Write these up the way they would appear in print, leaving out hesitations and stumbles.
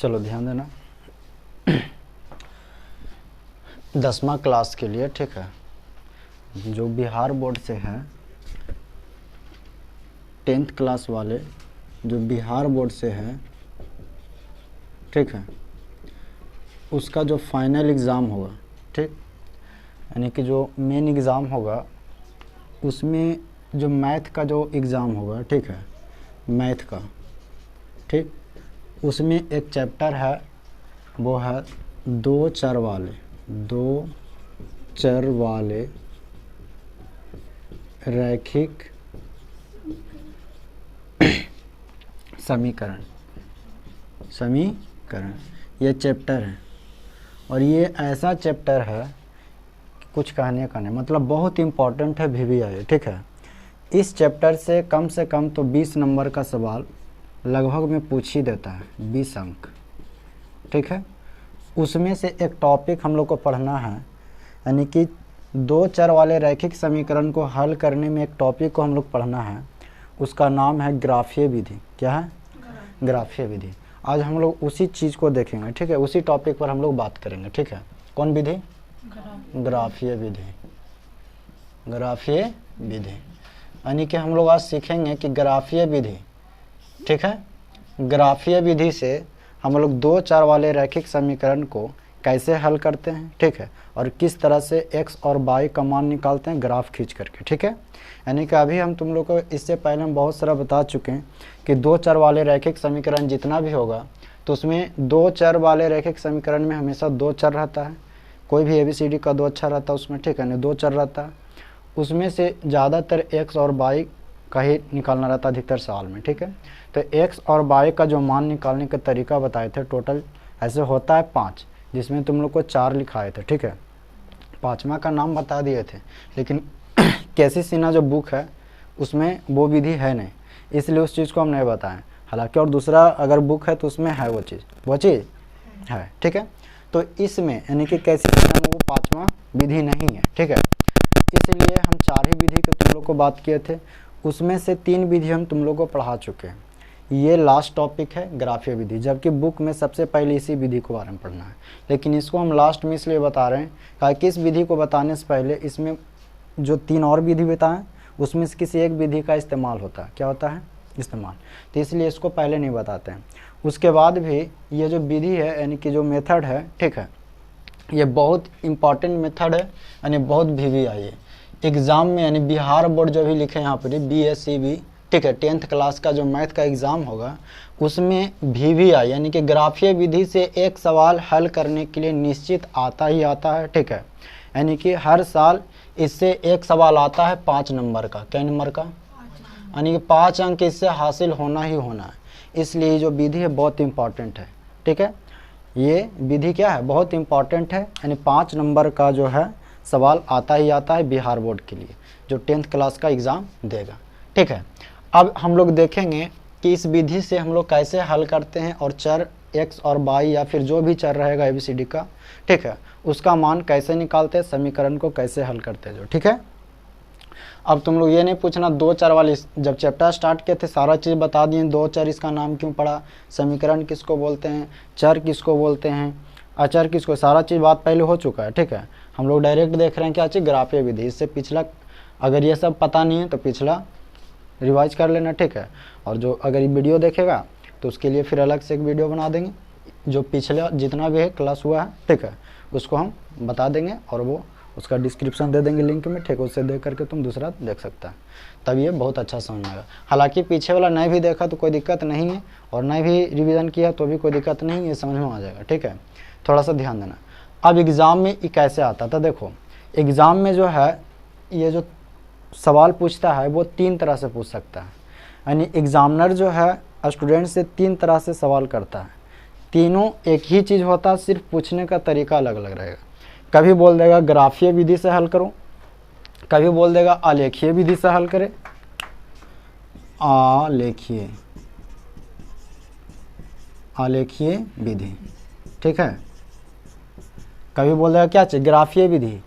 चलो ध्यान देना 10वां क्लास के लिए, ठीक है, जो बिहार बोर्ड से है 10th क्लास वाले, जो बिहार बोर्ड से है, ठीक है, उसका जो फाइनल एग्ज़ाम होगा, ठीक, यानी कि जो मेन एग्ज़ाम होगा उसमें जो मैथ का जो एग्ज़ाम होगा, ठीक है, मैथ का, ठीक, उसमें एक चैप्टर है, वो है दो चर वाले रैखिक समीकरण ये चैप्टर है। और ये ऐसा चैप्टर है कि कुछ कहने का नहीं, मतलब बहुत इम्पॉर्टेंट है VVIA, ठीक है। इस चैप्टर से कम तो 20 नंबर का सवाल लगभग में पूछ ही देता है, 20 अंक, ठीक है। उसमें से एक टॉपिक हम लोग को पढ़ना है, यानी कि दो चर वाले रैखिक समीकरण को हल करने में एक टॉपिक को हम लोग पढ़ना है, उसका नाम है ग्राफीय विधि। क्या है? ग्राफीय विधि। आज हम लोग उसी चीज़ को देखेंगे, ठीक है, उसी टॉपिक पर हम लोग बात करेंगे, ठीक है। कौन विधि? ग्राफीय विधि। ग्राफीय विधि यानी कि हम लोग आज सीखेंगे कि ग्राफीय विधि, ठीक है, ग्राफीय विधि से हम लोग दो चर वाले रैखिक समीकरण को कैसे हल करते हैं, ठीक है, और किस तरह से x और y का मान निकालते हैं ग्राफ खींच करके, ठीक है। यानी कि अभी हम तुम लोग को इससे पहले हम बहुत सारा बता चुके हैं कि दो चर वाले रैखिक समीकरण जितना भी होगा तो उसमें दो चर वाले रैखिक समीकरण में हमेशा दो चर रहता है, कोई भी ABCD का दो अक्षर रहता है उसमें, ठीक है, नहीं दो चर रहता है, उसमें से ज़्यादातर x और y का ही निकालना रहता है अधिकतर सवाल में, ठीक है। तो x और y का जो मान निकालने का तरीका बताए थे, टोटल ऐसे होता है 5, जिसमें तुम लोग को 4 लिखाए थे, ठीक है। 5वां का नाम बता दिए थे, लेकिन कैसी सिन्हा जो बुक है उसमें वो विधि है नहीं, इसलिए उस चीज़ को हम नहीं बताएं। हालांकि और दूसरा अगर बुक है तो उसमें है वो चीज़ है, ठीक है। तो इसमें यानी कि कैसी सिन्हा में वो 5वां विधि नहीं है, ठीक है, इसलिए हम 4 ही विधि के तुम लोग को बात किए थे, उसमें से 3 विधि हम तुम लोग को पढ़ा चुके हैं। ये लास्ट टॉपिक है ग्राफीय विधि, जबकि बुक में सबसे पहले इसी विधि के बारे में पढ़ना है, लेकिन इसको हम लास्ट में इसलिए बता रहे हैं कि इस विधि को बताने से पहले इसमें जो 3 और विधि बताएं उसमें से किसी एक विधि का इस्तेमाल होता है। क्या होता है? इस्तेमाल। तो इसलिए इसको पहले नहीं बताते हैं। उसके बाद भी ये जो विधि है यानी कि जो मेथड है, ठीक है, ये बहुत इंपॉर्टेंट मेथड है, यानी बहुत VVIA एग्ज़ाम में, यानी बिहार बोर्ड जो भी लिखे यहाँ पर BSCB, ठीक है, 10th क्लास का जो मैथ का एग्ज़ाम होगा उसमें VVI यानी कि ग्राफीय विधि से एक सवाल हल करने के लिए निश्चित आता ही आता है, ठीक है। यानी कि हर साल इससे एक सवाल आता है 5 नंबर का। क्या नंबर का? यानी कि 5 अंक इससे हासिल होना ही होना है, इसलिए जो विधि है बहुत इंपॉर्टेंट है, ठीक है। ये विधि क्या है? बहुत इंपॉर्टेंट है, यानी 5 नंबर का जो है सवाल आता ही आता है बिहार बोर्ड के लिए, जो 10th क्लास का एग्ज़ाम देगा, ठीक है। अब हम लोग देखेंगे कि इस विधि से हम लोग कैसे हल करते हैं और चर x और y या फिर जो भी चर रहेगा ABCD का, ठीक है, उसका मान कैसे निकालते हैं, समीकरण को कैसे हल करते हैं जो, ठीक है। अब तुम लोग ये नहीं पूछना दो चर वाली, जब चैप्टर स्टार्ट किए थे सारा चीज़ बता दिए, दो चर इसका नाम क्यों पड़ा, समीकरण किसको बोलते हैं, चर किसको बोलते हैं, अचर किसको, सारा चीज़ बात पहले हो चुका है, ठीक है। हम लोग डायरेक्ट देख रहे हैं क्या चीज़? ग्राफीय विधि। इससे पिछला अगर ये सब पता नहीं है तो पिछला रिवाइज कर लेना, ठीक है। और जो अगर ये वीडियो देखेगा तो उसके लिए फिर अलग से एक वीडियो बना देंगे, जो पिछला जितना भी है क्लास हुआ है, ठीक है, उसको हम बता देंगे और वो उसका डिस्क्रिप्शन दे देंगे लिंक में, ठीक है, उससे देख करके तुम दूसरा देख सकता है, तब ये बहुत अच्छा समझ आएगा। हालांकि पीछे वाला नहीं भी देखा तो कोई दिक्कत नहीं है, और नहीं भी रिवीजन किया तो भी कोई दिक्कत नहीं है, समझ में आ जाएगा, ठीक है। थोड़ा सा ध्यान देना। अब एग्ज़ाम में ये कैसे आता था, देखो एग्ज़ाम में जो है ये जो सवाल पूछता है वो 3 तरह से पूछ सकता है, यानी एग्जामिनर जो है स्टूडेंट से 3 तरह से सवाल करता है, तीनों एक ही चीज़ होता है, सिर्फ पूछने का तरीका अलग अलग रहेगा। कभी बोल देगा ग्राफीय विधि से हल करो, कभी बोल देगा आलेखीय विधि से हल करे, आलेखीय विधि, ठीक है। कभी बोल देगा क्या चाहिए, ग्राफीय विधि,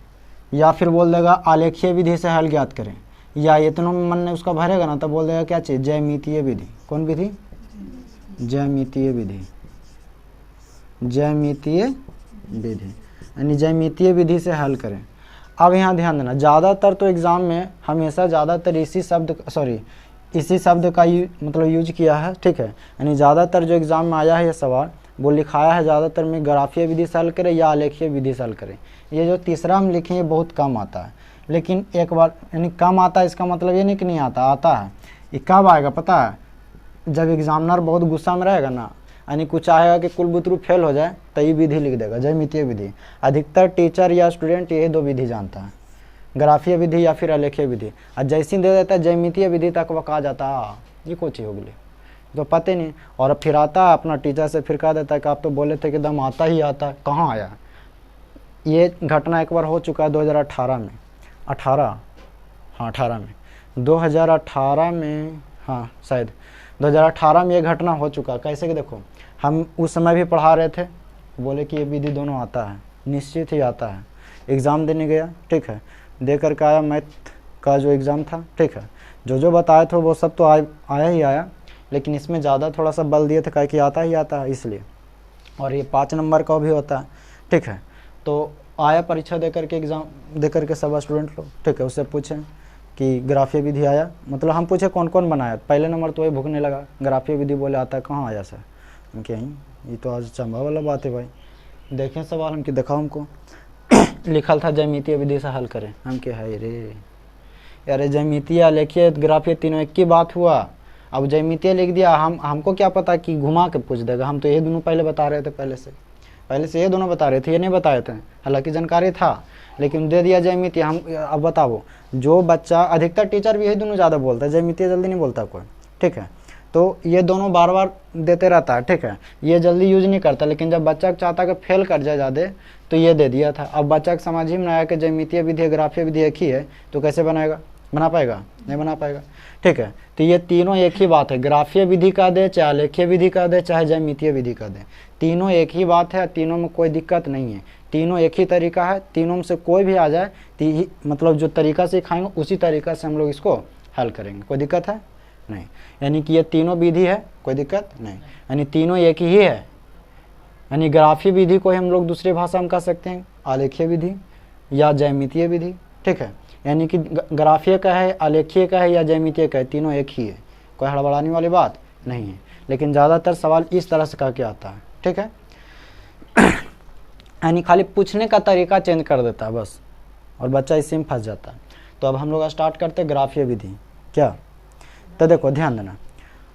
या फिर बोल देगा आलेखीय विधि से हल ज्ञात करें, या इतनों में मन ने उसका भरेगा ना तो बोल देगा क्या चाहिए, ज्यामितीय विधि। कौन विधि? ज्यामितीय विधि, ज्यामितीय विधि, यानी ज्यामितीय विधि से हल करें। अब यहाँ ध्यान देना, ज़्यादातर तो एग्ज़ाम में हमेशा ज़्यादातर इसी शब्द का मतलब यूज किया है, ठीक है। यानी ज़्यादातर जो एग्ज़ाम में आया है ये सवाल वो लिखाया है ज़्यादातर में ग्राफीय विधि से हल करें या आलेखीय विधि से हल करें। ये जो तीसरा हम लिखे ये बहुत कम आता है, लेकिन एक बार यानी कम आता है इसका मतलब ये नहीं कि नहीं आता, आता है। ये कब आएगा पता है, जब एग्जामिनर बहुत गुस्सा में रहेगा ना, यानी कुछ चाहेगा कि कुल बुतरू फेल हो जाए तो ये विधि लिख देगा, ज्यामितीय विधि। अधिकतर टीचर या स्टूडेंट यही दो विधि जानता है, ग्राफीय विधि या फिर आलेखीय विधि। और जैसे ही दे देता है ज्यामितीय विधि तक वो कहा जाता है ये कोची हो गई, तो पता नहीं। और फिर आता है अपना टीचर से फिर कहा देता है कि आप तो बोले थे कि दम आता ही आता है, कहाँ आया। ये घटना एक बार हो चुका है 2018 में, 18 में 2018 में, हाँ शायद 2018 में ये घटना हो चुका। कैसे कि देखो हम उस समय भी पढ़ा रहे थे, बोले कि ये विधि दोनों आता है, निश्चित ही आता है। एग्ज़ाम देने गया, ठीक है, दे करके आया मैथ का जो एग्ज़ाम था, ठीक है, जो बताए थे वो सब तो आया ही आया, लेकिन इसमें ज़्यादा थोड़ा सा बल दिए थे कहे कि आता ही आता है इसलिए। और ये 5 नंबर का भी होता है, ठीक है। तो आया परीक्षा दे करके, एग्ज़ाम दे करके सब स्टूडेंट लोग, ठीक है, उससे पूछें कि ग्राफीय विधि आया, मतलब हम पूछे कौन कौन बनाया, पहले नंबर तो वही भूखने लगा, ग्राफीय विधि बोले आता है, कहाँ आया सर। हम कहीं ये तो आज चंबा वाला बात है भाई, देखें सवाल हम कि दिखाओ हमको। लिखल था ज्यामितीय विधि से हल करें, हम के है रे अरे ज्यामितीय आलेखीय ग्राफीय तीनों एक ही बात हुआ। अब ज्यामितीय लिख दिया, हमको क्या पता कि घुमा के पूछ देगा, हम तो ये दोनों पहले बता रहे थे, पहले से ये दोनों बता रहे थे, ये नहीं बताए थे, हालांकि जानकारी था लेकिन दे दिया ज्यामितीय। हम अब बताओ, जो बच्चा, अधिकतर टीचर भी यही दोनों ज़्यादा बोलता है, ज्यामितीय जल्दी नहीं बोलता कोई, ठीक है। तो ये दोनों बार बार देते रहता है, ठीक है, ये जल्दी यूज नहीं करता, लेकिन जब बच्चा चाहता कि फेल कर जाए ज़्यादा तो ये दे दिया था। अब बच्चा के समझ ही में आया कि ज्यामितीय विधि ग्राफीय विधि एक ही है, तो कैसे बना पाएगा, नहीं बना पाएगा, ठीक है। तो ये तीनों एक ही बात है, ग्राफीय विधि का दे चाहे आलेखीय विधि का दे चाहे ज्यामितीय विधि का दे, तीनों एक ही बात है, तीनों में कोई दिक्कत नहीं है, तीनों एक ही तरीका है, तीनों में से कोई भी आ जाए मतलब जो तरीका से खाएंगे उसी तरीका से हम लोग इसको हल करेंगे, कोई दिक्कत है नहीं। यानी कि ये तीनों विधि है, कोई दिक्कत नहीं, यानी तीनों एक ही है। यानी ग्राफीय विधि को हम लोग दूसरी भाषा में कह सकते हैं आलेखीय विधि या ज्यामितीय विधि, ठीक है। यानी कि ग्राफीय का है, आलेखीय का है या ज्यामितीय का है, तीनों एक ही है, कोई हड़बड़ाने वाली बात नहीं है। लेकिन ज़्यादातर सवाल इस तरह से कह के आता है, ठीक है। यानी खाली पूछने का तरीका चेंज कर देता है बस, और बच्चा इसी में फंस जाता है। तो अब हम लोग स्टार्ट करते हैं ग्राफीय विधि क्या। तो देखो ध्यान देना,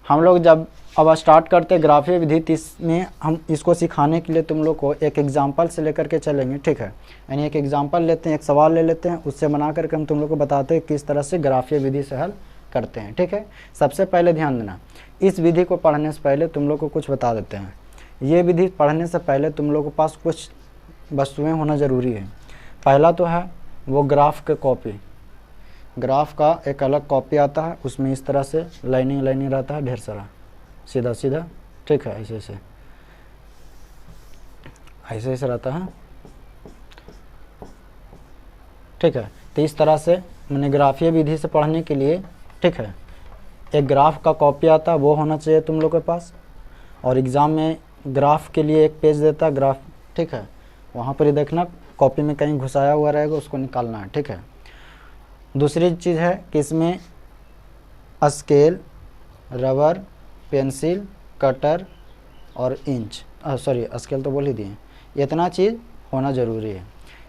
हम लोग जब अब स्टार्ट करते हैं ग्राफीय विधि, तो इसमें हम इसको सिखाने के लिए तुम लोग को एक एग्जाम्पल से लेकर के चलेंगे, ठीक है। यानी एक एग्जाम्पल लेते हैं, एक सवाल ले लेते हैं, उससे बना करके हम तुम लोग को बताते हैं किस तरह से ग्राफीय विधि से हल करते हैं, ठीक है। सबसे पहले ध्यान देना, इस विधि को पढ़ने से पहले तुम लोग को कुछ बता देते हैं। ये विधि पढ़ने से पहले तुम लोग के पास कुछ वस्तुएं होना ज़रूरी है। पहला तो है वो ग्राफ के कॉपी, ग्राफ का एक अलग कॉपी आता है, उसमें इस तरह से लाइनिंग रहता है, ढेर सारा सीधा सीधा, ठीक है, ऐसे ऐसे रहता है, ठीक है। तो इस तरह से मैंने ग्राफीय विधि से पढ़ने के लिए, ठीक है, एक ग्राफ का कॉपी आता है, वो होना चाहिए तुम लोग के पास। और एग्ज़ाम में ग्राफ के लिए एक पेज देता है ग्राफ, ठीक है, वहाँ पर ही देखना कॉपी में कहीं घुसाया हुआ रहेगा, उसको निकालना है, ठीक है। दूसरी चीज़ है कि इसमें स्केल, रबर, पेंसिल, कटर और इंच, स्केल तो बोल ही दिए, इतना चीज़ होना ज़रूरी है,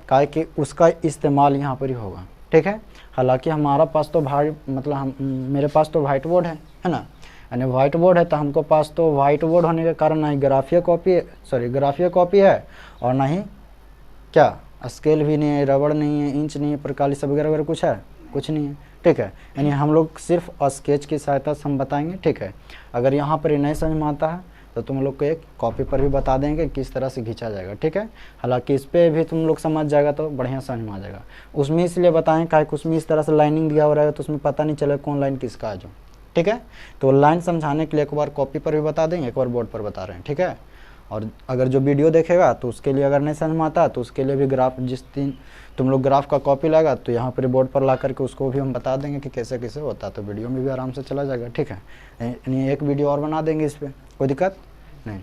काहे कि उसका इस्तेमाल यहाँ पर ही होगा, ठीक है। हालांकि हमारा पास तो मेरे पास तो वाइट बोर्ड है ना, यानी वाइट बोर्ड है, तो हमको पास तो वाइट बोर्ड होने के कारण ना ही ग्राफीय कॉपी है और ना ही क्या स्केल भी नहीं है, रबड़ नहीं है, इंच नहीं है, प्रकाली सब वगैरह कुछ है, कुछ नहीं है, ठीक है। यानी हम लोग सिर्फ स्केच की सहायता से हम बताएंगे, ठीक है। अगर यहाँ पर ही नहीं समझ में आता है तो तुम लोग को एक कॉपी पर भी बता देंगे किस तरह से खींचा जाएगा, ठीक है। हालांकि इस पर भी तुम लोग समझ जाएगा तो बढ़िया समझ में आ जाएगा। उसमें इसलिए बताएं काहे कि उसमें इस तरह से लाइनिंग दिया हो रहेगा, तो उसमें पता नहीं चलेगा कौन लाइन किसका है जो, ठीक है। तो लाइन समझाने के लिए एक बार कॉपी पर भी बता देंगे, एक बार बोर्ड पर बता रहे हैं, ठीक है। और अगर जो वीडियो देखेगा तो उसके लिए अगर नहीं समझ में आता तो उसके लिए भी ग्राफ, जिस दिन तुम लोग ग्राफ का कॉपी लाएगा तो यहाँ पर बोर्ड पर ला करके उसको भी हम बता देंगे कि कैसे कैसे होता है, तो वीडियो में भी आराम से चला जाएगा, ठीक है। यानी एक वीडियो और बना देंगे इस पर, कोई दिक्कत नहीं।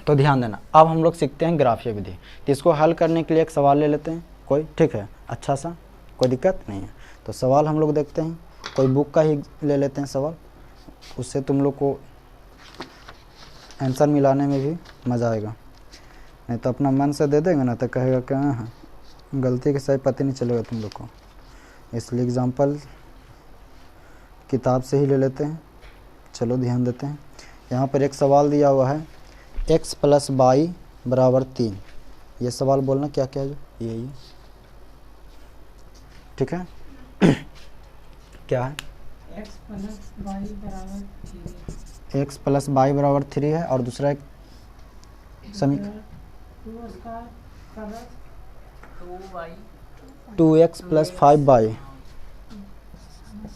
तो ध्यान देना, अब हम लोग सीखते हैं ग्राफीय विधि। तो इसको हल करने के लिए एक सवाल ले लेते हैं कोई, ठीक है, अच्छा सा, कोई दिक्कत नहीं है। तो सवाल हम लोग देखते हैं, कोई बुक का ही ले लेते हैं सवाल, उससे तुम लोग को आंसर मिलाने में भी मज़ा आएगा। नहीं तो अपना मन से दे देंगे ना तो कहेगा कि हाँ गलती के सही पता नहीं चलेगा तुम लोग को। इसलिए एग्जाम्पल किताब से ही ले लेते हैं। चलो ध्यान देते हैं। यहाँ पर एक सवाल दिया हुआ है x + y = 3। ये सवाल बोलना क्या क्या है, जो ये ठीक है। क्या है, x + y = 3। x + y = 3 है, और दूसरा एक समीकरण 2x + 5y,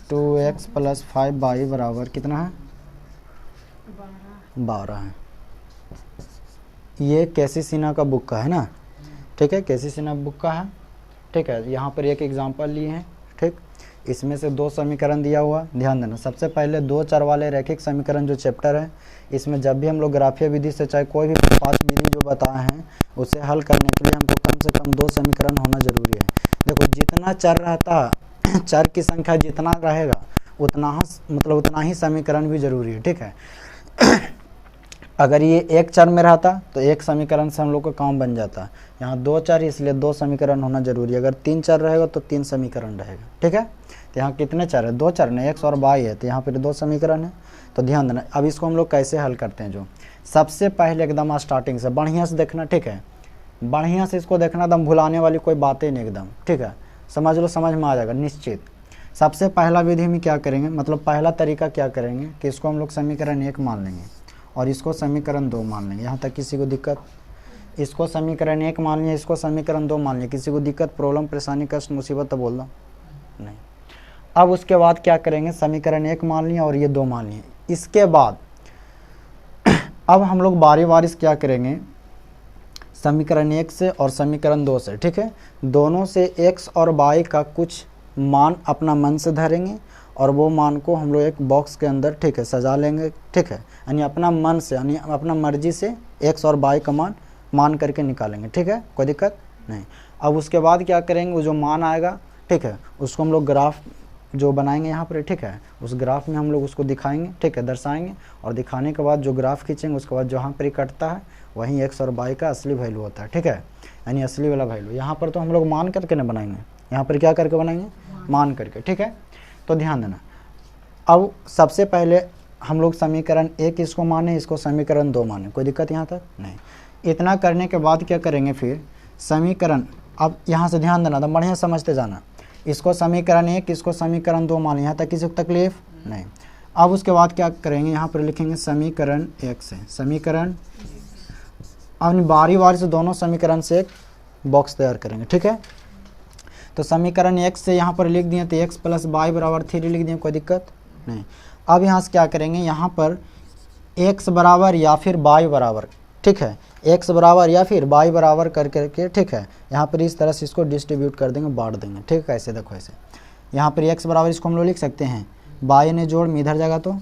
2x + 5y बराबर कितना है, 12 है। ये कैसी सिन्हा का बुक का है ना, ठीक है, कैसी सिन्हा बुक का है, ठीक है। यहाँ पर एक एग्जांपल लिए हैं, ठीक। इसमें से 2 समीकरण दिया हुआ, ध्यान देना। सबसे पहले 2 चर वाले रैखिक समीकरण जो चैप्टर है, इसमें जब भी हम लोग ग्राफीय विधि से चाहे कोई भी 5 विधि जो बताए हैं उसे हल करने के लिए हमको कम से कम 2 समीकरण होना जरूरी है। देखो जितना चर रहता है, चर की संख्या जितना रहेगा उतना ही समीकरण भी जरूरी है, ठीक है। अगर ये एक चर में रहता तो एक समीकरण से हम लोग का काम बन जाता। यहाँ 2 चर, इसलिए 2 समीकरण होना जरूरी है। अगर 3 चर रहेगा तो 3 समीकरण रहेगा, ठीक है। तो यहाँ कितने चर है, 2 चर ने, x और y है, तो यहाँ पर 2 समीकरण है। तो ध्यान देना। अब इसको हम लोग कैसे हल करते हैं, जो सबसे पहले एकदम स्टार्टिंग से बढ़िया से देखना, ठीक है, बढ़िया से इसको देखना, एकदम भुलाने वाली कोई बात ही नहीं, एकदम ठीक है, समझ लो, समझ में आ जाएगा निश्चित। सबसे पहला विधि में क्या करेंगे, मतलब पहला तरीका क्या करेंगे कि इसको हम लोग समीकरण 1 मान लेंगे और इसको समीकरण 2 मान लेंगे। यहाँ तक किसी को दिक्कत, इसको समीकरण 1 मान लिया, इसको समीकरण 2 मान लिया, किसी को दिक्कत, प्रॉब्लम, परेशानी, कष्ट, मुसीबत तो बोल दो नहीं। अब उसके बाद क्या करेंगे, समीकरण 1 मान लिया और ये 2 मान लिए। इसके बाद अब हम लोग बारी बारी से क्या करेंगे, समीकरण 1 से और समीकरण 2 से, ठीक है, दोनों से x और y का कुछ मान अपना मन से धरेंगे और वो मान को हम लोग एक बॉक्स के अंदर, ठीक है, सजा लेंगे, ठीक है, यानी अपना मन से, यानी अपना मर्जी से x और y का मान करके निकालेंगे, ठीक है, कोई दिक्कत नहीं। अब उसके बाद क्या करेंगे, वो जो मान आएगा, ठीक है, उसको हम लोग ग्राफ जो बनाएंगे यहाँ पर, ठीक है, उस ग्राफ में हम लोग उसको दिखाएंगे, ठीक है, दर्शाएंगे, और दिखाने के बाद जो ग्राफ खींचेंगे उसके बाद जहाँ पर कटता है वहीं x और y का असली वैल्यू होता है, ठीक है, यानी असली वाला वैल्यू। यहाँ पर तो हम लोग मान करके ना बनाएंगे, यहाँ पर क्या करके बनाएंगे, मान करके, ठीक है। तो ध्यान देना। अब सबसे पहले हम लोग समीकरण 1 इसको माने, इसको समीकरण 2 माने, कोई दिक्कत यहाँ तक नहीं। इतना करने के बाद क्या करेंगे, फिर समीकरण, अब यहाँ से ध्यान देना, तो बढ़िया समझते जाना। इसको समीकरण 1, इसको समीकरण 2 माने, यहाँ तक किसी को तकलीफ नहीं। अब उसके बाद क्या करेंगे, यहाँ पर लिखेंगे समीकरण 1 से समीकरण, अब बारी बारी से दोनों समीकरण से एक बॉक्स तैयार करेंगे, ठीक है। तो समीकरण 1 से यहाँ पर लिख दिए, तो x + y = 3 लिख दिए, कोई दिक्कत नहीं। अब यहाँ से क्या करेंगे, यहाँ पर x बराबर या फिर y बराबर, ठीक है, x बराबर या फिर y बराबर कर करके, ठीक है, यहाँ पर इस तरह से इसको डिस्ट्रीब्यूट कर देंगे, बांट देंगे, ठीक है। ऐसे देखो, ऐसे यहाँ पर x बराबर, इसको हम लोग लिख सकते हैं y ने जोड़ में इधर जाएगा तो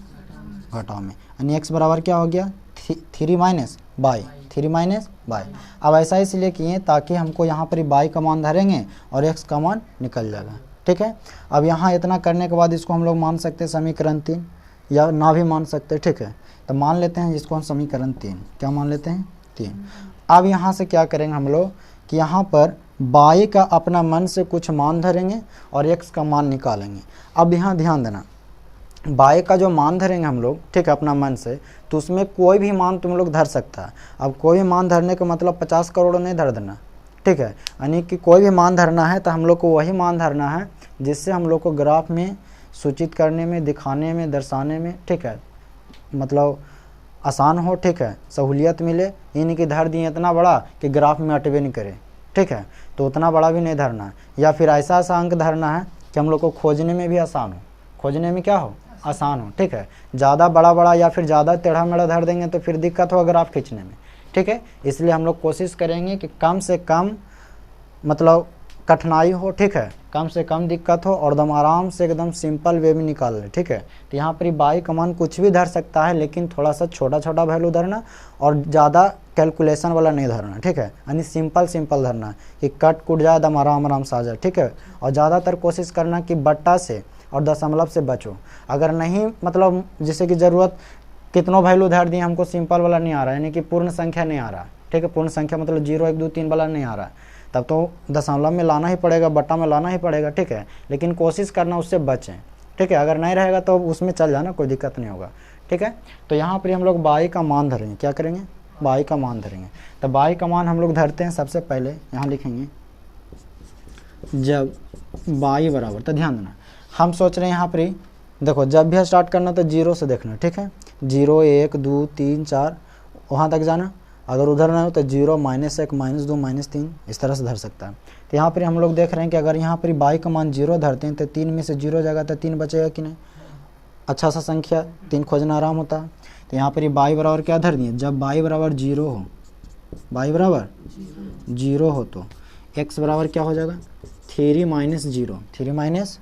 घटाव में, यानी x बराबर क्या हो गया, 3 - y, 3 - y। अब ऐसा इसलिए किए ताकि हमको यहाँ पर y का मान धरेंगे और x का मान निकल जाएगा, ठीक है। अब यहाँ इतना करने के बाद इसको हम लोग मान सकते हैं समीकरण 3, या ना भी मान सकते हैं, ठीक है। तो मान लेते हैं इसको हम समीकरण 3, क्या मान लेते हैं, 3। अब यहाँ से क्या करेंगे हम लोग कि यहाँ पर y का अपना मन से कुछ मान धरेंगे और x का मान निकालेंगे। अब यहाँ ध्यान देना, y का जो मान धरेंगे हम लोग, ठीक है, अपना मन से, तो उसमें कोई भी मान तुम लोग धर सकता है। अब कोई भी मान धरने का मतलब 50 करोड़ नहीं धर देना, ठीक है, यानी कि कोई भी मान धरना है तो हम लोग को वही मान धरना है जिससे हम लोग को ग्राफ में सूचित करने में, दिखाने में, दर्शाने में, ठीक है, मतलब आसान हो, ठीक है, सहूलियत मिले। यानी कि धर दिए इतना बड़ा कि ग्राफ में अटवे नहीं करे, ठीक है, तो उतना बड़ा भी नहीं धरना है। या फिर ऐसा अंक धरना है कि हम लोग को खोजने में भी आसान हो, खोजने में क्या हो, आसान हो, ठीक है। ज़्यादा बड़ा या फिर ज़्यादा टेढ़ा मेढ़ा धर देंगे तो फिर दिक्कत होगा ग्राफ खींचने में, ठीक है। इसलिए हम लोग कोशिश करेंगे कि कम से कम मतलब कठिनाई हो, ठीक है, कम से कम दिक्कत हो और एकदम आराम से एकदम सिंपल वे में निकाल ले, ठीक है। तो यहाँ पर y का मान कुछ भी धर सकता है, लेकिन थोड़ा सा छोटा छोटा वैल्यू धरना और ज़्यादा कैलकुलेशन वाला नहीं धरना, ठीक है, यानी सिंपल धरना कि कट कुट जाए दम आराम से आ जाए, ठीक है। और ज़्यादातर कोशिश करना कि बट्टा से और दशमलव से बचो। अगर नहीं मतलब जैसे कि ज़रूरत कितनों वैल्यू धर दिए, हमको सिंपल वाला नहीं आ रहा है, यानी कि पूर्ण संख्या नहीं आ रहा, ठीक है, पूर्ण संख्या मतलब 0 1 2 3 वाला नहीं आ रहा, तब तो दशमलव में लाना ही पड़ेगा, बट्टा में लाना ही पड़ेगा, ठीक है। लेकिन कोशिश करना उससे बचें, ठीक है। अगर नहीं रहेगा तो उसमें चल जाना, कोई दिक्कत नहीं होगा, ठीक है। तो यहाँ पर हम लोग बाई का मान धरेंगे, क्या करेंगे, बाई का मान धरेंगे। तो बाई का मान हम लोग धरते हैं, सबसे पहले यहाँ लिखेंगे जब बाई बराबर, तो ध्यान देना हम सोच रहे हैं यहाँ पर ही देखो, जब भी स्टार्ट करना तो 0 से देखना, ठीक है। 0 1 2 3 4 वहाँ तक जाना, अगर उधर ना हो तो 0 -1 -2 -3 इस तरह से धर सकता है। तो यहाँ पर हम लोग देख रहे हैं कि अगर यहाँ पर बाई का मान 0 धरते हैं तो 3 में से 0 जाएगा तो 3 बचेगा कि नहीं, अच्छा सा संख्या 3 खोजना आराम होता है। तो यहाँ पर बाई बराबर क्या धर दिए, जब बाई बराबर 0 हो, बाई बराबर 0 हो तो x बराबर क्या हो जाएगा 3 - 0, 3 -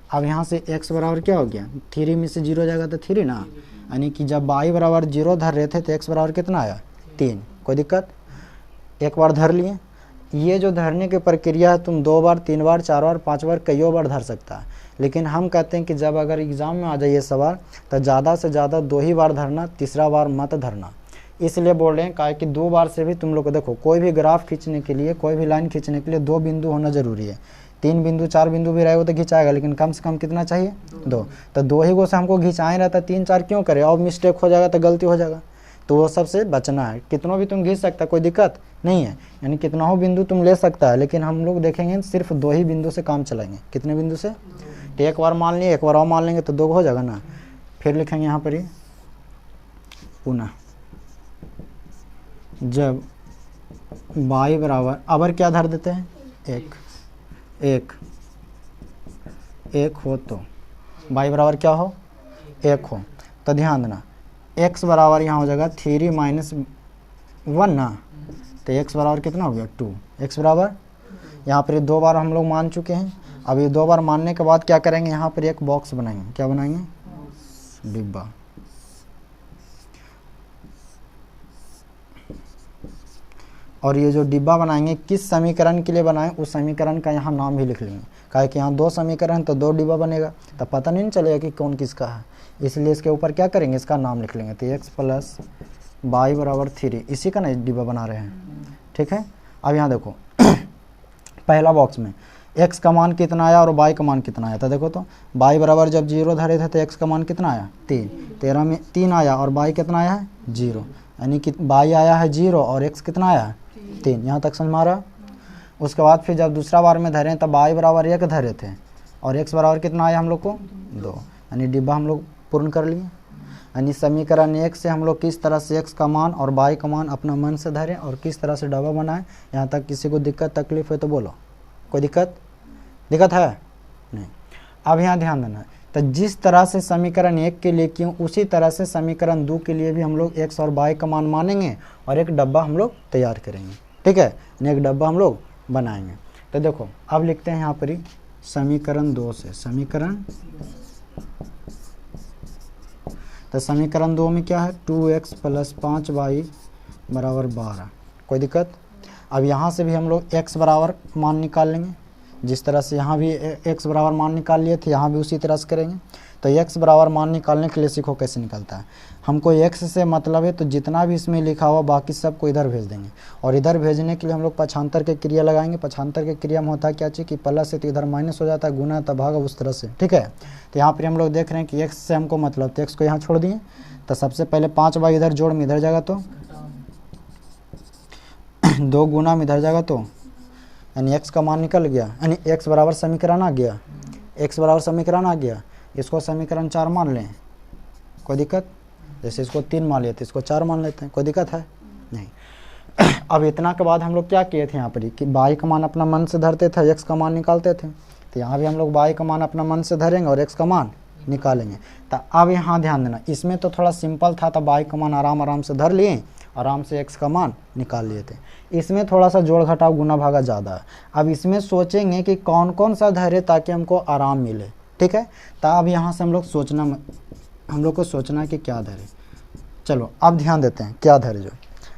अब यहाँ से x बराबर क्या हो गया, 3 में से 0 जाएगा तो 3 ना, यानी कि जब बाई बराबर 0 धर रहे थे तो x बराबर कितना आया 3, कोई दिक्कत, एक बार धर लिए। ये जो धरने की प्रक्रिया है तुम 2 बार 3 बार 4 बार 5 बार कईयों बार धर सकता है, लेकिन हम कहते हैं कि जब अगर एग्ज़ाम में आ जाए ये सवाल तो ज़्यादा से ज़्यादा 2 ही बार धरना, तीसरा बार मत धरना। इसलिए बोल रहे हैं काहे कि 2 बार से भी तुम लोग को देखो, कोई भी ग्राफ खींचने के लिए, कोई भी लाइन खींचने के लिए 2 बिंदु होना ज़रूरी है। 3 बिंदु 4 बिंदु भी रहेगा तो खिंचाएगा, लेकिन कम से कम कितना चाहिए 2। तो 2 ही को से हमको खिंचाए रहता, 3 4 क्यों करे, और मिस्टेक हो जाएगा तो गलती हो जाएगा, तो वो सबसे बचना है। कितनों भी तुम खींच सकता, कोई दिक्कत नहीं है, यानी कितना हो बिंदु तुम ले सकता है, लेकिन हम लोग देखेंगे सिर्फ 2 ही बिंदु से काम चलाएंगे। कितने बिंदु से, तो एक बार मान लिए, एक बार और मान लेंगे तो 2 हो जाएगा ना। फिर लिखेंगे यहाँ पर ही पुनः जब बाई बराबर, अबर क्या धर देते हैं 1 हो तो बाई बराबर क्या हो 1 हो, तो ध्यान देना x बराबर यहाँ हो जाएगा 3 - 1 ना, तो x बराबर कितना हो गया 2, x बराबर यहाँ पर 2 बार हम लोग मान चुके हैं। अब ये 2 बार मानने के बाद क्या करेंगे, यहाँ पर एक बॉक्स बनाएंगे, क्या बनाएंगे, डिब्बा। और ये जो डिब्बा बनाएंगे किस समीकरण के लिए बनाएं, उस समीकरण का यहाँ नाम भी लिख लेंगे, काहे कि यहाँ 2 समीकरण तो 2 डिब्बा बनेगा, तो पता नहीं चलेगा कि कौन किसका है, इसलिए इसके ऊपर क्या करेंगे, इसका नाम लिख लेंगे। तो x + बाई बराबर 3, इसी का ना डिब्बा बना रहे हैं, ठीक है। अब यहाँ देखो पहला बॉक्स में x का मान कितना आया और y का मान कितना आया, तो देखो तो बाई बराबर जब 0 धरे थे तो x का मान कितना आया 3, 13 में 3 आया, और y कितना आया है 0, यानी कि y आया है 0 और x कितना आया है 3, यहाँ तक समझ में आ रहा। उसके बाद फिर जब दूसरा बार में धरे तब y बराबर 1 धरे थे और x बराबर कितना आया हम लोग को 2, यानी डिब्बा हम लोग पूर्ण कर लिए। यानी समीकरण 1 से हम लोग किस तरह से x का मान और y का मान अपना मन से धरें और किस तरह से डब्बा बनाएं। यहाँ तक किसी को दिक्कत तकलीफ है तो बोलो, कोई दिक्कत है नहीं। अब यहाँ ध्यान देना, तो जिस तरह से समीकरण 1 के लिए क्यों, उसी तरह से समीकरण 2 के लिए भी हम लोग x और y का मान मानेंगे और एक डब्बा हम लोग तैयार करेंगे, ठीक है, यानी एक डब्बा हम लोग बनाएंगे। तो देखो अब लिखते हैं यहाँ पर ही समीकरण 2 से, समीकरण 2 में क्या है 2x + 5y बराबर 12, कोई दिक्कत। अब यहाँ से भी हम लोग x बराबर मान निकाल लेंगे, जिस तरह से यहाँ भी x बराबर मान निकाल लिए थे, यहाँ भी उसी तरह से करेंगे। तो x बराबर मान निकालने के लिए सीखो कैसे निकलता है। हमको x से मतलब है तो जितना भी इसमें लिखा हुआ बाकी सब को इधर भेज देंगे, और इधर भेजने के लिए हम लोग पक्षांतर के क्रिया लगाएंगे। पक्षांतर के क्रिया में होता है क्या चीज़ कि प्लस है तो इधर माइनस हो जाता है, गुना तो भाग, उस तरह से, ठीक है। तो यहाँ पर हम लोग देख रहे हैं कि x से हमको मतलब, तो x को यहाँ छोड़ दिए, तो सबसे पहले 5y इधर जोड़ में इधर जाएगा तो 2 गुना में इधर जाएगा तो यानी x का मान निकल गया, यानी x बराबर समीकरण आ गया, x बराबर समीकरण आ गया। इसको समीकरण 4 मान लें, कोई दिक्कत, जैसे इसको 3 मान लिए थे इसको 4 मान लेते हैं, कोई दिक्कत है नहीं। अब इतना के बाद हम लोग क्या किए थे यहाँ पर कि y का मान अपना मन से धरते थे, x का मान निकालते थे। तो यहाँ भी हम लोग y का मान अपना मन से धरेंगे और x का मान निकालेंगे। तो अब यहाँ ध्यान देना, इसमें तो थोड़ा सिंपल था, तो y का मान आराम से धर लिए, आराम से x का मान निकाल लिए थे। इसमें थोड़ा सा जोड़ घटाव गुना भागा ज़्यादा है। अब इसमें सोचेंगे कि कौन कौन सा धरे ताकि हमको आराम मिले, ठीक है। तो अब यहाँ से हम लोग को सोचना कि क्या धरे। चलो अब ध्यान देते हैं क्या धरे जो।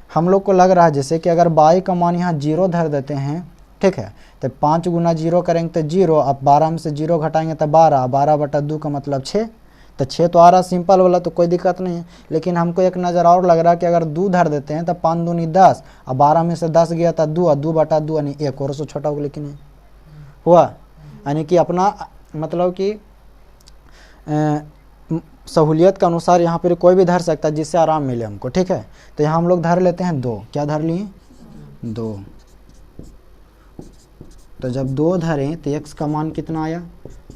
हम लोग को लग रहा है जैसे कि अगर y का मान यहाँ 0 धर देते हैं, ठीक है, तो 5 गुना 0 करेंगे तो 0, अब 12 में से 0 घटाएंगे तो 12, 12/2 का मतलब 6, तो 6 तो आ रहा सिंपल वाला, तो कोई दिक्कत नहीं है। लेकिन हमको एक नज़र और लग रहा है कि अगर 2 धर देते हैं तो 5 दूनी 10, अब 12 में से 10 गया था 2, और 2/2 यानी 1 और उससे छोटा होगा, लेकिन नहीं हुआ। यानी कि अपना मतलब कि सहूलियत के अनुसार यहाँ पर कोई भी धर सकता है जिससे आराम मिले हमको, ठीक है। तो यहाँ हम लोग धर लेते हैं 2, क्या धर लिए 2। तो जब 2 धरें तो x का मान कितना आया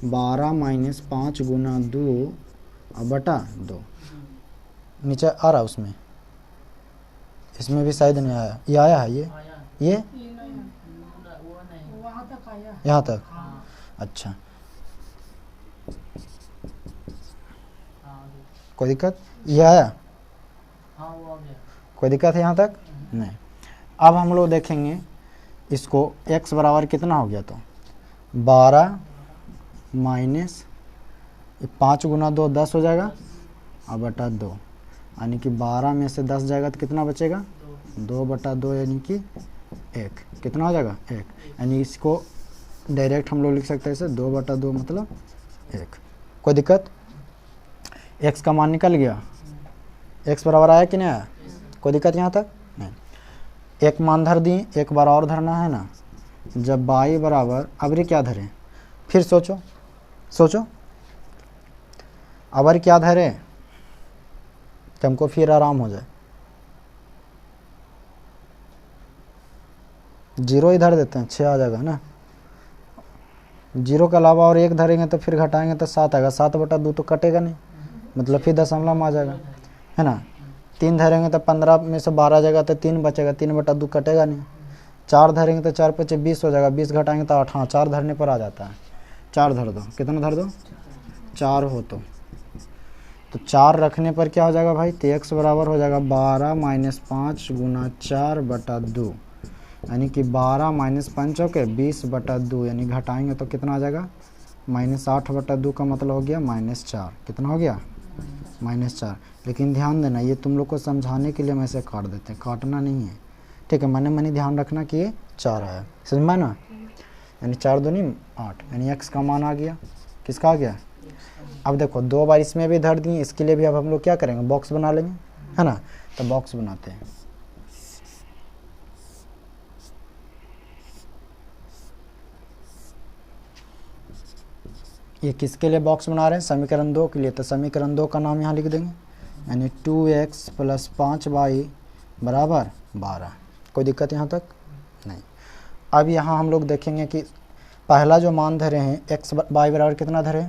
12 - 5 गुना 2/2। नीचे आ रहा उसमें, इसमें भी शायद नहीं आया, ये आया है ये ये नहीं, वहाँ तक आया। यहाँ तक, अच्छा कोई दिक्कत, ये आया, कोई दिक्कत है यहाँ तक नहीं। अब हम लोग देखेंगे इसको, x बराबर कितना हो गया, तो 12 माइनस 5 गुना 2 10 हो जाएगा, और बटा 2, यानी कि 12 में से 10 जाएगा तो कितना बचेगा 2/2, यानी कि 1, कितना हो जाएगा 1। यानी इसको डायरेक्ट हम लोग लिख सकते हैं इसे 2/2 मतलब 1। कोई दिक्कत, x का मान निकल गया, x बराबर आया कि नहीं आया, कोई दिक्कत यहाँ तक नहीं। एक मान धर दी, एक बार और धरना है ना। जब y बराबर, अब रे क्या धरें, फिर सोचो अब क्या धरे कि हमको फिर आराम हो जाए, 0 ही धर देते हैं, 6 आ जाएगा ना। 0 के अलावा और 1 धरेंगे तो फिर घटाएंगे तो 7 आएगा, 7/2 तो कटेगा नहीं, मतलब फिर दशमलव में आ जाएगा, है ना। 3 धरेंगे तो 15 में से 12 जाएगा तो 3 बचेगा, 3/2 कटेगा नहीं। 4 धरेंगे तो 4 × 5 = 20 हो जाएगा, 20 घटाएंगे तो 8, हाँ 4 धरने पर आ जाता है। 4 धर दो, कितना धर दो 4 हो, तो 4 रखने पर क्या हो जाएगा भाई, तो x बराबर हो जाएगा 12 - 5 गुना 4/2, यानी कि 12 - 5 हो के 20/2, यानी घटाएंगे तो कितना आ जाएगा -8/2 का मतलब हो गया -4, कितना हो गया -4। लेकिन ध्यान देना, ये तुम लोग को समझाने के लिए हम ऐसे काट देते हैं, काटना नहीं है, ठीक है। मने ध्यान रखना कि ये 4 आया, समझ में ना, यानी 4 दूनी 8, यानी x का मान आ गया, किसका आ गया। अब देखो 2 बार इसमें भी धर दिए, इसके लिए भी अब हम लोग क्या करेंगे, बॉक्स बना लेंगे, है ना। तो बॉक्स बनाते हैं, ये किसके लिए बॉक्स बना रहे हैं, समीकरण 2 के लिए। तो समीकरण 2 का नाम यहाँ लिख देंगे, यानी 2x + 5y बराबर 12। कोई दिक्कत यहाँ तक नहीं। अब यहाँ हम लोग देखेंगे कि पहला जो मान धरे हैं x y बराबर कितना धरे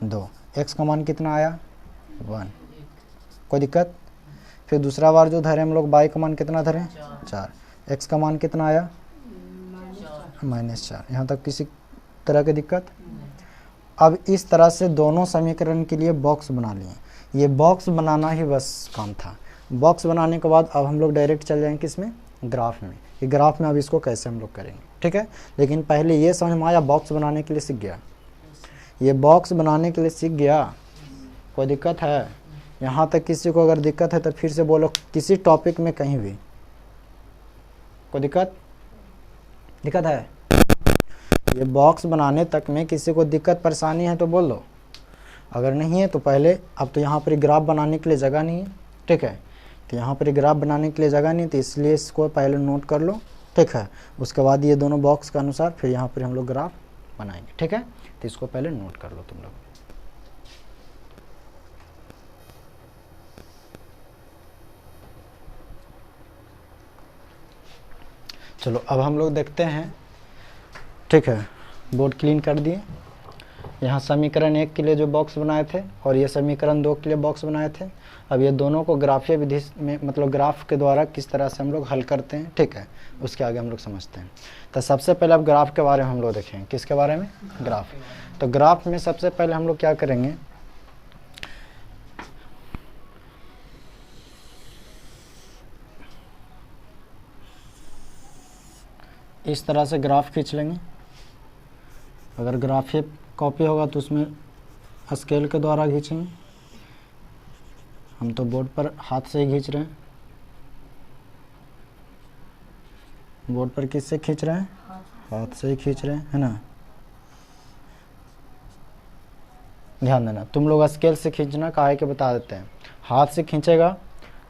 2, x का मान कितना आया 1, कोई दिक्कत। फिर दूसरा बार जो धरे हम लोग y का मान कितना धरे 4, x का मान कितना आया -4। यहाँ तक किसी तरह की दिक्कत। अब इस तरह से दोनों समीकरण के लिए बॉक्स बना लिए। ये बॉक्स बनाना ही बस काम था। बॉक्स बनाने के बाद अब हम लोग डायरेक्ट चल जाएंगे किसमें, ग्राफ में। ये ग्राफ में अब इसको कैसे हम लोग करेंगे, ठीक है। लेकिन पहले ये समझ में आया, बॉक्स बनाने के लिए सीख गया, ये बॉक्स बनाने के लिए सीख गया। कोई दिक्कत है यहाँ तक, किसी को अगर दिक्कत है तो फिर से बोलो, किसी टॉपिक में कहीं भी कोई दिक्कत है। ये बॉक्स बनाने तक में किसी को दिक्कत परेशानी है तो बोल दो, अगर नहीं है तो पहले, अब तो यहाँ पर ग्राफ बनाने के लिए जगह नहीं है, ठीक है। तो यहाँ पर ग्राफ बनाने के लिए जगह नहीं, तो इसलिए इसको पहले नोट कर लो, ठीक है। उसके बाद ये दोनों बॉक्स के अनुसार फिर यहाँ पर हम लोग ग्राफ बनाएंगे, ठीक है। तो इसको पहले नोट कर लो तुम लोग। चलो अब हम लोग देखते हैं, ठीक है। बोर्ड क्लीन कर दिए। यहाँ समीकरण 1 के लिए जो बॉक्स बनाए थे और ये समीकरण 2 के लिए बॉक्स बनाए थे। अब ये दोनों को ग्राफीय विधि में, मतलब ग्राफ के द्वारा किस तरह से हम लोग हल करते हैं, ठीक है, उसके आगे हम लोग समझते हैं। तो सबसे पहले अब ग्राफ के बारे में हम लोग देखेंगे। किसके बारे में, ग्राफ। तो ग्राफ में सबसे पहले हम लोग क्या करेंगे, इस तरह से ग्राफ खींच लेंगे। अगर ग्राफीय कॉपी होगा तो उसमें स्केल के द्वारा खींचेंगे, हम तो बोर्ड पर हाथ से ही खींच रहे हैं। बोर्ड पर किससे खींच रहे हैं, हाथ से ही खींच रहे हैं, है ना। ध्यान देना, तुम लोग स्केल से खींचना काहे के बता देते हैं। हाथ से खींचेगा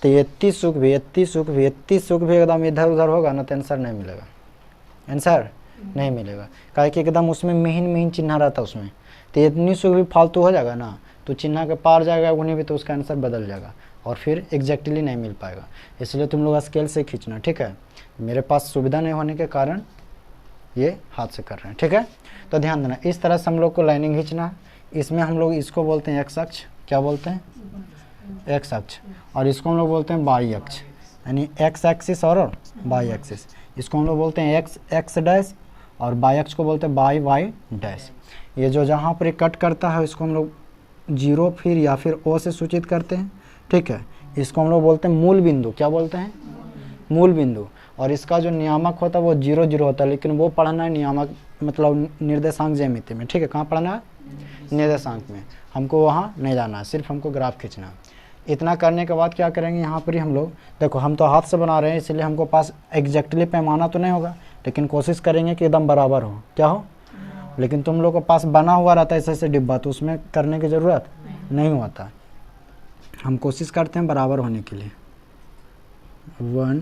तो ये 30 सुख भी एकदम इधर उधर होगा ना तो आंसर नहीं मिलेगा, आंसर नहीं मिलेगा। काहे कि एकदम उसमें महीन चिन्ह रहता है उसमें, तो इतनी सुख भी फालतू हो जाएगा ना, तो चिन्ह के पार जाएगा उन्हीं भी, तो उसका आंसर बदल जाएगा और फिर एग्जैक्टली नहीं मिल पाएगा। इसलिए तुम लोग स्केल से खींचना, ठीक है। मेरे पास सुविधा नहीं होने के कारण ये हाथ से कर रहे हैं, ठीक है। तो ध्यान देना, इस तरह से हम लोग को लाइनिंग खींचना है। इसमें हम लोग इसको बोलते हैं एक्स अक्ष, क्या बोलते हैं, एक्स अक्ष, और इसको हम लोग बोलते हैं वाई अक्ष, यानी एक्स एक्सिस और वाई एक्सिस। इसको हम लोग बोलते हैं एक्स एक्स डैश और वाई अक्ष को बोलते हैं वाई वाई डैश। ये जो जहाँ पर कट करता है इसको हम लोग 0 फिर या फिर ओ से सूचित करते हैं, ठीक है। इसको हम लोग बोलते हैं मूल बिंदु, क्या बोलते हैं, मूल बिंदु। और इसका जो नियामक होता है वो 0 0 होता है, लेकिन वो पढ़ना है नियामक मतलब निर्देशांक ज्यामिति में, ठीक है। कहाँ पढ़ना है, निर्देशांक में। हमको वहाँ नहीं जाना है, सिर्फ हमको ग्राफ खींचना है। इतना करने के बाद क्या करेंगे, यहाँ पर ही हम लोग देखो, हम तो हाथ से बना रहे हैं इसलिए हमको पास एग्जैक्टली पैमाना तो नहीं होगा, लेकिन कोशिश करेंगे कि एकदम बराबर हो, क्या हो। लेकिन तुम लोग के पास बना हुआ रहता है ऐसे ऐसे डिब्बा, तो उसमें करने की ज़रूरत नहीं होता। हम कोशिश करते हैं बराबर होने के लिए। 1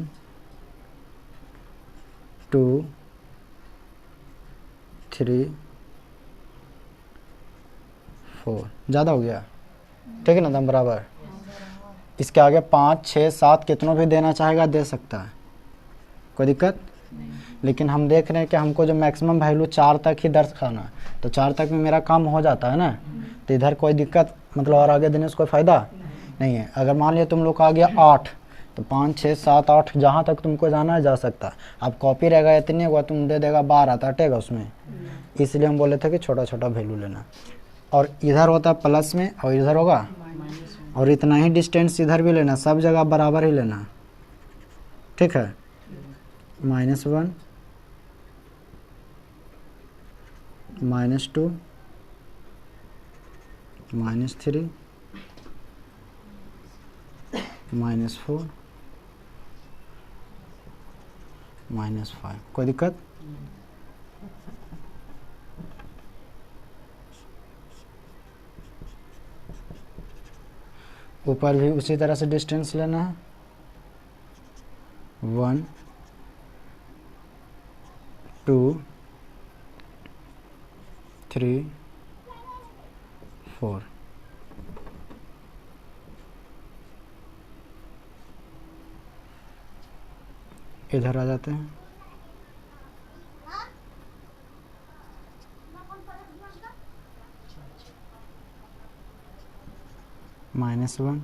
2 3 4 ज़्यादा हो गया, ठीक है ना, एकदम बराबर। इसके आगे 5 6 7 कितनों भी देना चाहेगा दे सकता है, कोई दिक्कत। लेकिन हम देख रहे हैं कि हमको जो मैक्सिमम वैल्यू 4 तक ही दर्ज खाना है, तो 4 तक में मेरा काम हो जाता है ना, तो इधर कोई दिक्कत मतलब और आगे देने से कोई फ़ायदा नहीं है। अगर मान लिया तुम लोग का आ गया 8, तो 5 6 7 8 जहाँ तक तुमको जाना है जा सकता है। अब कॉपी रहेगा इतने हुआ, तुम दे देगा 12 तो हटेगा उसमें, इसलिए हम बोले थे कि छोटा छोटा वैल्यू लेना। और इधर होता है प्लस में और इधर होगा, और इतना ही डिस्टेंस इधर भी लेना, सब जगह बराबर ही लेना, ठीक है। -1 -2 -3 -4 -5, कोई दिक्कत। ऊपर भी उसी तरह से डिस्टेंस लेना है, 1 2 3 4। इधर आ जाते हैं, -1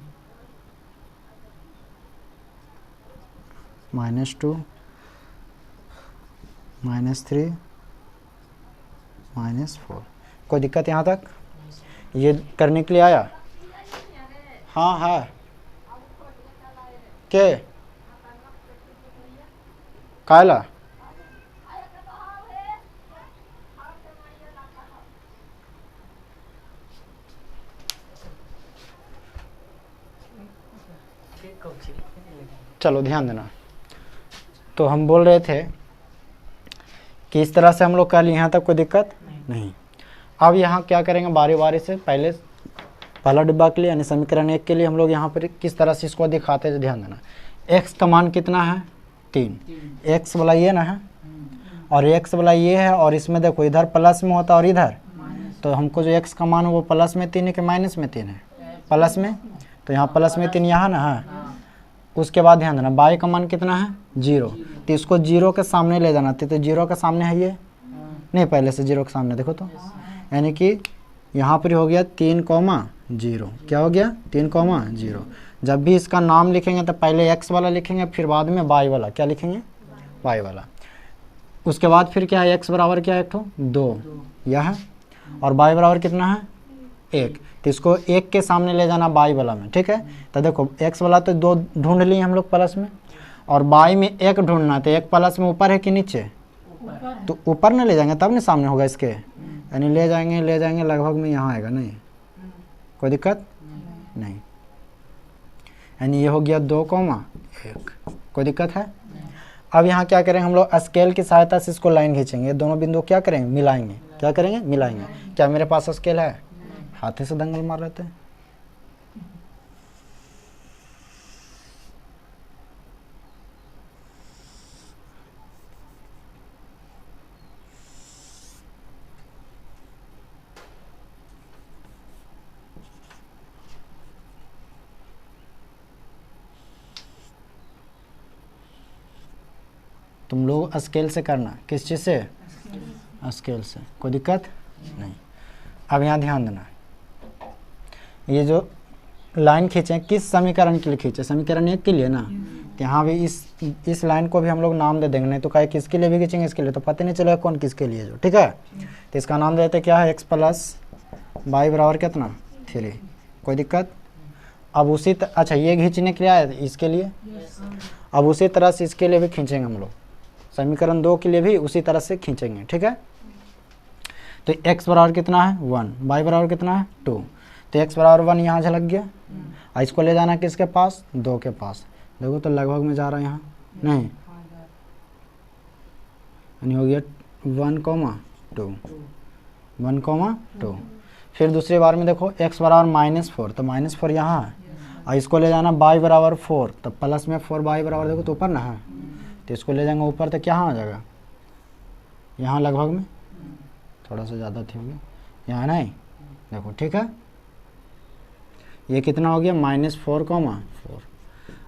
-2 -3 -4। कोई दिक्कत यहाँ तक, ये करने के लिए आया। हाँ हाँ के कायला चलो ध्यान देना। तो हम बोल रहे थे कि इस तरह से हम लोग कर लिए, यहाँ तक कोई दिक्कत नहीं। अब यहाँ क्या करेंगे, बारी बारी से पहले पहला डिब्बा के लिए यानी समीकरण 1 के लिए हम लोग यहाँ पर किस तरह से इसको दिखाते हैं, ध्यान देना। x का मान कितना है 3, x वाला ये ना है और x वाला ये है, और इसमें देखो इधर प्लस में होता और इधर, तो हमको जो x का मान है वो प्लस में 3 है कि माइनस में 3 है, प्लस में, तो यहाँ प्लस में 3 यहाँ ना है। उसके बाद ध्यान देना y का मान कितना है 0, तो इसको 0 के सामने ले जाना, तो 0 के सामने है ये नहीं, पहले से 0 के सामने देखो, तो यानी कि यहाँ पर हो गया 3,0, क्या हो गया 3,0। जब भी इसका नाम लिखेंगे तो पहले x वाला लिखेंगे, फिर बाद में y वाला, क्या लिखेंगे y वाला। उसके बाद फिर क्या है, x बराबर क्या है 2 यह है, और y बराबर कितना है 1, तो इसको 1 के सामने ले जाना y वाला में, ठीक है। तो देखो x वाला तो 2 ढूंढ लिए हम लोग प्लस में, और y में 1 ढूंढना, तो 1 प्लस में ऊपर है कि नीचे, तो ऊपर न ले जाएंगे तब नहीं सामने होगा इसके, यानी ले जाएंगे लगभग में यहाँ आएगा, नहीं कोई दिक्कत नहीं, यानी ये हो गया 2,1, कोई दिक्कत है। अब यहाँ क्या करेंगे हम लोग, स्केल की सहायता से इसको लाइन खींचेंगे, दोनों बिंदु क्या करेंगे, मिलाएंगे। क्या करेंगे, मिलाएंगे। क्या मेरे पास स्केल है, हाथे से दंगल मार रहे थे। तुम लोग स्केल से करना, किस चीज़ से, स्केल से, कोई दिक्कत नहीं। अब यहाँ ध्यान देना, ये जो लाइन खींचे किस समीकरण के लिए खींचे, समीकरण 1 के लिए ना, तो यहाँ भी इस लाइन को भी हम लोग नाम दे देंगे, नहीं तो कहे किसके लिए भी खींचेंगे, इसके लिए तो पता नहीं चलेगा कौन किसके लिए जो, ठीक है। तो इसका नाम देते क्या है, x प्लस वाई बराबर कितना 3, कोई दिक्कत। अब उसी अच्छा ये खींचने के लिए आया इसके लिए, अब उसी तरह से इसके लिए भी खींचेंगे हम लोग, समीकरण 2 के लिए भी उसी तरह से खींचेंगे, ठीक है। तो x बराबर कितना है 1, y बराबर कितना है 2, तो x बराबर 1 यहाँ झलक गया, और इसको ले जाना किसके पास, 2 के पास। देखो तो लगभग में जा रहा है यहाँ, नहीं यानी हो गया 1,2, 1,2। फिर दूसरी बार में देखो x बराबर -4, तो -4 यहाँ है, और इसको ले जाना y बराबर 4, तो प्लस में 4 y बराबर, देखो तो ऊपर ना है, तो इसको ले जाएंगे ऊपर, तो क्या आ जाएगा, यहाँ लगभग में थोड़ा सा ज़्यादा थी होगी, यहाँ नहीं, देखो ठीक है। ये कितना हो गया -4,4।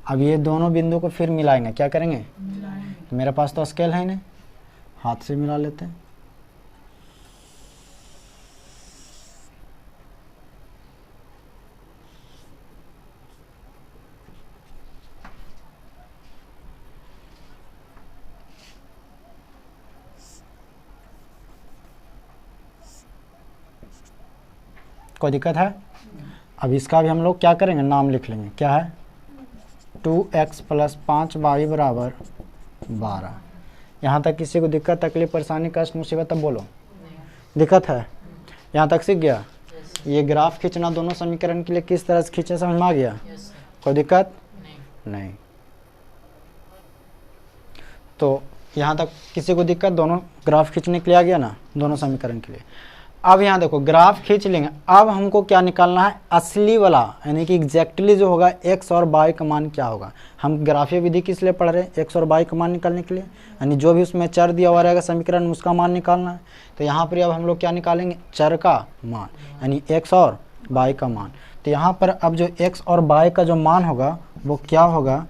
अब ये दोनों बिंदु को फिर मिलाएंगे, क्या करेंगे, तो मेरे पास तो स्केल है नहीं, हाथ से मिला लेते हैं। कोई दिक्कत है। अब इसका भी हम लोग क्या करेंगे, नाम लिख लेंगे, क्या है 2x + 5y बराबर 12। यहाँ तक किसी को दिक्कत, तकलीफ, परेशानी, कष्ट, मुसीबत, तब बोलो, दिक्कत है, यहाँ तक सीख गया। ये ग्राफ खींचना दोनों समीकरण के लिए किस तरह से खींचे, समझ में आ गया, कोई दिक्कत नहीं। तो यहाँ तक किसी को दिक्कत, दोनों ग्राफ खींचने के लिए आ गया ना, दोनों समीकरण के लिए। अब यहाँ देखो ग्राफ खींच लेंगे, अब हमको क्या निकालना है, असली वाला, यानी कि एग्जैक्टली जो होगा x और y का मान क्या होगा। हम ग्राफीय विधि किस लिए पढ़ रहे हैं, x और y का मान निकालने के लिए, यानी जो भी उसमें चर दिया हुआ रहेगा समीकरण में उसका मान निकालना है। तो यहाँ पर अब हम लोग क्या निकालेंगे, चर का मान, यानी x और y का मान। तो यहाँ पर अब जो x और y का जो मान होगा वो क्या होगा,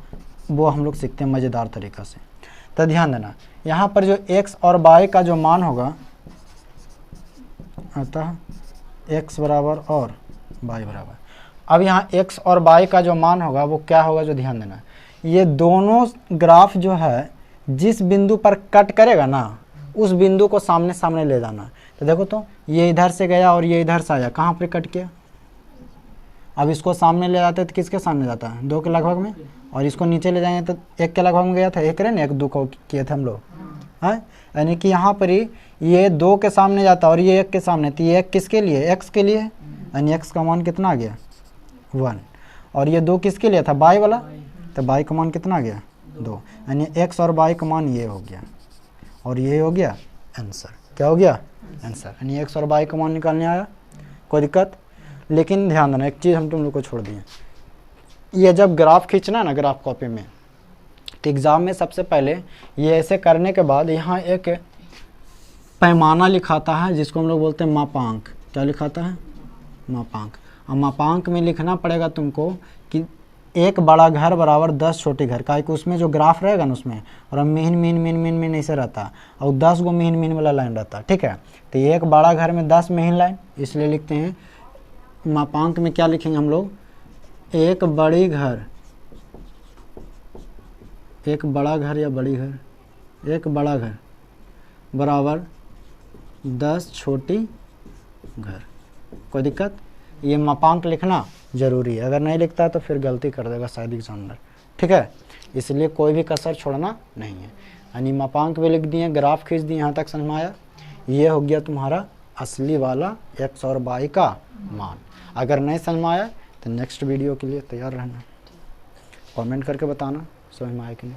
वो हम लोग सीखते हैं मज़ेदार तरीक़ा से। तो ध्यान देना, यहाँ पर जो x और y का जो मान होगा, अतः x बराबर और y बराबर, अब यहाँ x और y का जो मान होगा वो क्या होगा, जो ध्यान देना, ये दोनों ग्राफ जो है जिस बिंदु पर कट करेगा ना, उस बिंदु को सामने सामने ले जाना। तो देखो तो ये इधर से गया और ये इधर से आया, कहाँ पर कट किया, अब इसको सामने ले जाते तो किसके सामने जाता है, 2 के लगभग में, और इसको नीचे ले जाएंगे तो 1 के लगभग में गया था, 1 रहे ना, 1 2 को किए थे हम लोग, है, यानी कि यहाँ पर ही ये 2 के सामने जाता और ये 1 के सामने, तो ये 1 किसके लिए, x के लिए, यानी x का मान कितना आ गया 1, और ये 2 किसके लिए था, y वाला, तो y का मान कितना आ गया 2, यानी x और y का मान ये हो गया, और ये हो गया आंसर। क्या हो गया, आंसर, यानी x और y का मान निकालने आया, कोई दिक्कत। लेकिन ध्यान देना, एक चीज़ हम तुम लोग को छोड़ दिए, ये जब ग्राफ खींचना है ना ग्राफ कॉपी में, तो एग्ज़ाम में सबसे पहले ये ऐसे करने के बाद यहाँ एक पैमाना लिखाता है जिसको हम लोग बोलते हैं मापांक। क्या लिखाता है, मापांक। और मापांक में लिखना पड़ेगा तुमको कि एक बड़ा घर बराबर 10 छोटे घर का, एक उसमें जो ग्राफ रहेगा ना उसमें, और mean mean mean mean mean ऐसे रहता, और 10 गो मीन मीन वाला लाइन रहता, ठीक है। तो एक बड़ा घर में 10 मीन लाइन, इसलिए लिखते हैं मापांक में क्या लिखेंगे हम लोग, एक बड़ी घर, एक बड़ा घर या बड़ी घर, एक बड़ा घर बराबर 10 छोटी घर। कोई दिक्कत, ये मापांक लिखना ज़रूरी है, अगर नहीं लिखता है तो फिर गलती कर देगा शायद एग्जामिनर, ठीक है। इसलिए कोई भी कसर छोड़ना नहीं है, यानी मापांक भी लिख दिए, ग्राफ खींच दिए, यहाँ तक समझ में आया। ये हो गया तुम्हारा असली वाला x और y का मान। अगर नहीं समझ में आया तो नेक्स्ट वीडियो के लिए तैयार रहना, कमेंट करके बताना समझ में आया कि नहीं।